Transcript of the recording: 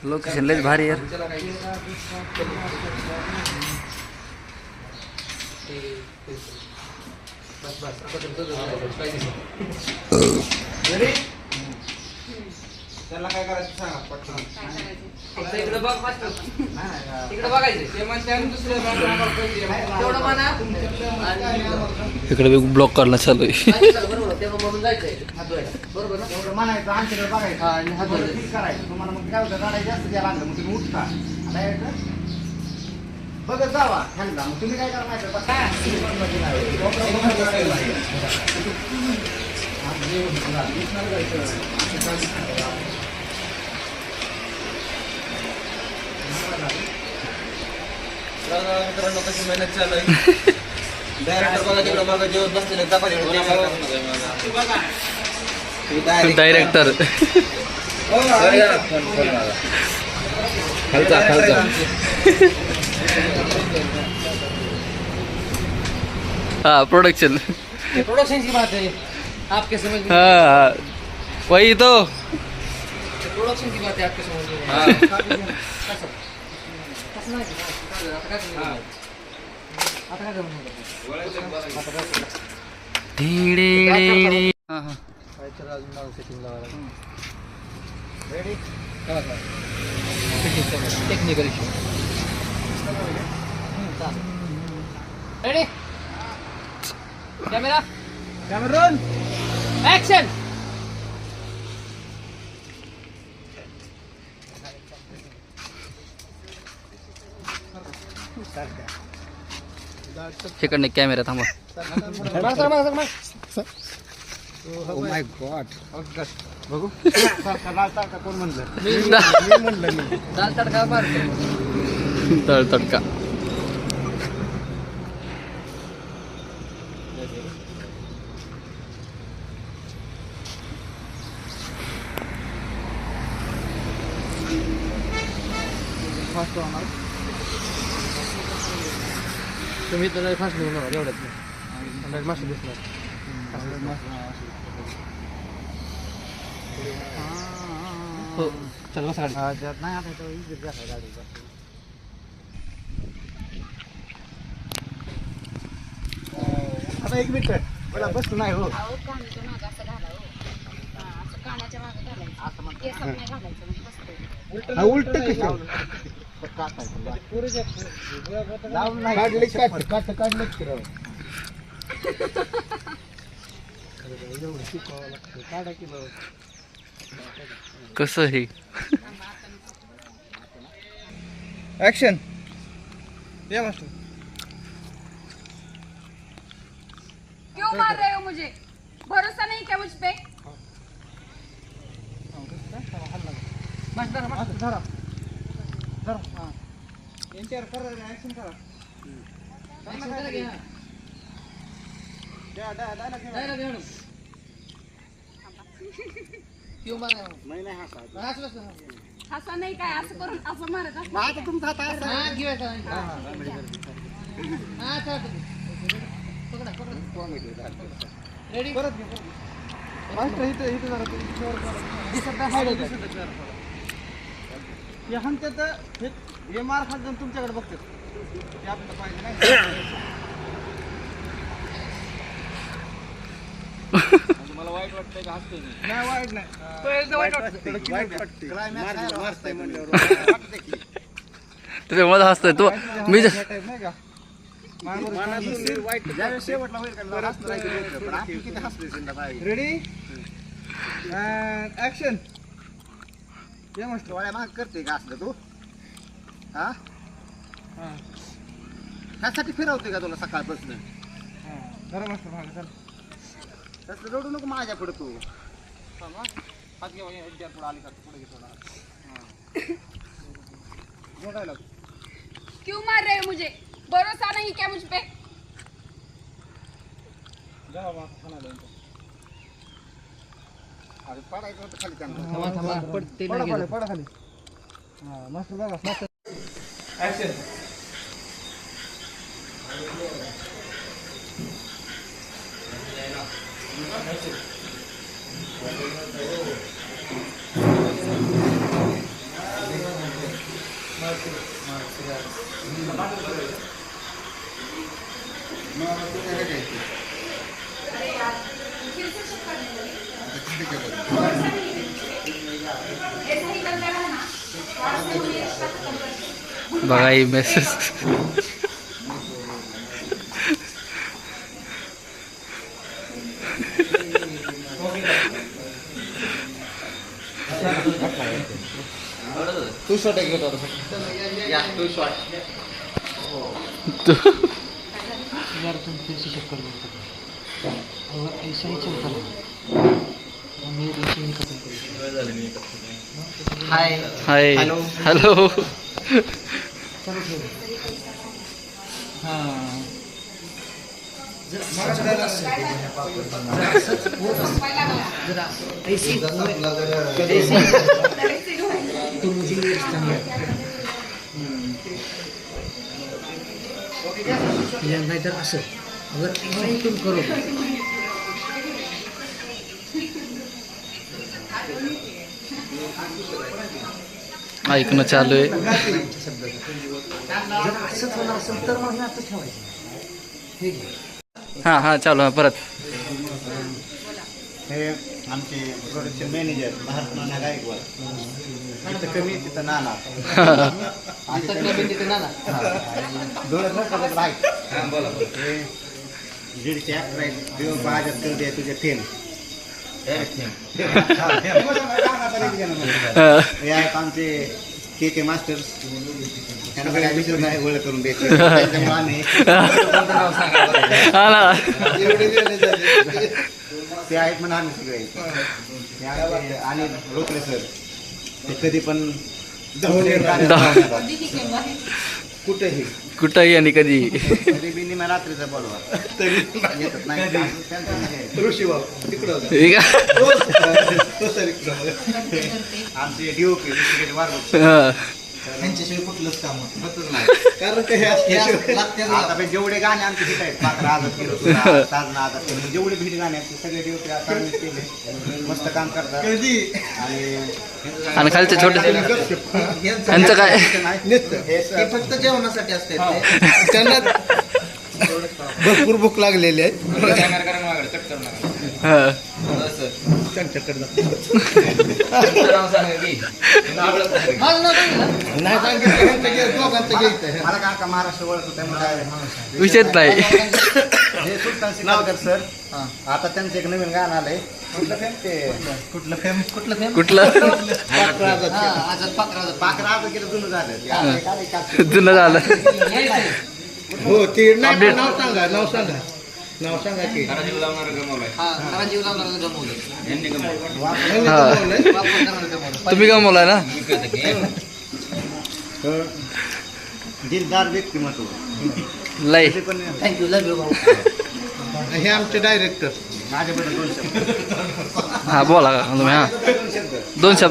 Location लयच भारी आहे. त्याला काय करायचं सांगा पटकन. इकडे बघ मास्टर, इकडे बघायचं ते म्हणते आणि दुसरे तेवढं म्हणा. इकडे ब्लॉक करणं चालू आहे. बरोबर तेव्हा म्हणून जायचंय हात धुवायला. बरोबर ना? एवढं म्हणायचं आमच्याकडे बघायचं आणि हात धुवायला. ठीक करायचं. तुम्हाला मग काय होतं गाड्या जास्त द्यायला लागलं मग तुम्ही उठता डायरेक्ट बघत जावा ह्यांना. मग तुम्ही काय करणार मित्रांनो कशी मेहनत चालू आहे. डायरेक्टर बघा तिकडे बघा जेवत बसलेले डायरेक्टर खालचा खालचा हाँ प्रोडक्शन प्रोडक्शन की बात है आपके समझ में. हाँ वही तो प्रोडक्शन की बात है आपके समझ में. Technical issue. रेडी कॅमेरा कॅमेरून ऍक्शन. इकडनं कॅमेरा थांबा. ओ माय गॉड बघू कोण म्हणलं मी म्हणलं मी दाल तडका मारतो. तळ तडका फास्ट होणार. तुम्ही तर फास्ट निघून नका एवढ्यात मस्त दिसणार. हो चल बसा गाडी. नाही आता तो इकडे जायचं गाडीचा. आता एक मिनिट मला बसलो नाही हो. अहो कानाच्या मागं असं घाला हो. असं कानाच्या मागं घालायचं. केसात नाही घालायचं मग बसतंय. हा उलट कसं काढलं काढा किलो कसं हे ऍक्शन या मास्टर. क्यों मार रहे हो मुझे? भरोसा नहीं क्या मुझ पे? यांच्यावर करा ऍक्शन करा. क्यों मारा नाही नाही हा असं नाही काय असं करून असं मारत असं. आता तुमचा हात आहे. हा घेऊया हा चला तुम्ही पकडा रेडी परत घे, परत घे. मास्टर इथं इथं जरा तुम्ही शोर करा. दिसत नाही हायलाइट हे हंत्यात हे मार खात जाऊन तुमच्याकडे बघतात ते आपल्याला पाहिजे नाही. मला वाईट वाटतंय का हसतोय मी? नाही वाईट नाही. वाईट वाटतंय. क्लायमॅक्स मारतंय म्हणल्यावर वाटतंय की. तुम्ही मध्ये हसतोय तू मी नाही का ज्यावेळेस शेवटला होईल का हसणार आहे की पण आपण किती हसलोय. Ready action. ये मस्त वाड्या माग करते का असलं तू हा ह्यासाठी फिरवते का तुला सकाळपासून बरं मस्त मागे चल. तसं रडू नको माझ्या पुढे तू. हात घे पुढे आली का पुढे घे थोडा जोडायला. क्यों मार रहे हो मुझे? भरोसा नहीं क्या मुझ पे? जावा मग खानाला अरे पडायचं होतं खाली त्यांना. थांबा थांबा पडते पडा पडा पडा खाली. हा मस्त बघा मस्त ऍक्शन. बघा ही मेसेज. तू शॉट घेतो या तू शॉट यार तुम फिर से चेक कर लो अगर ऐसा ही चलता रहा मेरे ऐसे ही खत्म कर हाय हाय हॅलो. हॅलो. चलो ठेव हां जरा ऐसे तो मुझे ये या नाहीतर असं अगर ऐसा ही तुम करो ऐकणं चालू आहे. जर असंच होणार असेल तर मग हे असं ठेवायचं हे घे. हां हां चालू आहे परत. हे आमचे प्रोडक्शन मॅनेजर भारत नाना गायकवाड इथं कमी तिथं नाना डोळ्यात मोठं राईट हे दीडशे ॲक्टर आहेत देव बाजात करते तुझे फेम हे आहेत आमचे के मास्टर्स त्यांना काय विचार नाही ओळख करून द्यायची त्याच्यामुळे आम्ही हा ना. ते आहेत म्हणून आम्ही सगळे ते आमचे अनिल रोकडे सर ते कधी पण कुठेही कुठंही आणि कधी. कधी बी निम्या रात्रीचा बोलवा तरी येतात नाही ऋषी भाऊ तिकडं ठीक आहे. आमचे डीओपी वारवत हां. त्यांच्याशिवाय कुठलंच काम होतच नाही कारण ते आता पण जेवढे गाणे आमचे हिट आहेत पाकरा आजाद केलं तुला साधना आजाद केलं जेवढे हिट गाणे आहेत ते सगळे डीओपी आता आम्ही केले मस्त काम करतात आणि खालचे छोटे यांचं काय. हे फक्त जेवणासाठी असते त्यांना भरपूर भूक लागलेली आहे हां. मला काका महाराष्ट्र ओळखतो त्यामुळे विषयच नाही. हे सुलतान सिकंदर सर आता त्यांचं एक नवीन गाणं आलंय कुठलं फेम ते कुठलं फेम कुठलं पाकरा आजाद केलं जुनं झालं जुनं झालं. हो ते Update. नाव सांगा की जीव लावणारा गमवलं हां. तुम्ही गमवलाय ना. दिलदार व्यक्तिमत्व लय. ते पण थँक्यू लव यू भाऊ हे आमचे डायरेक्टर माझ्याबद्दल 2 शब्द हां बोला का तुम्ही. हां 2 शब्द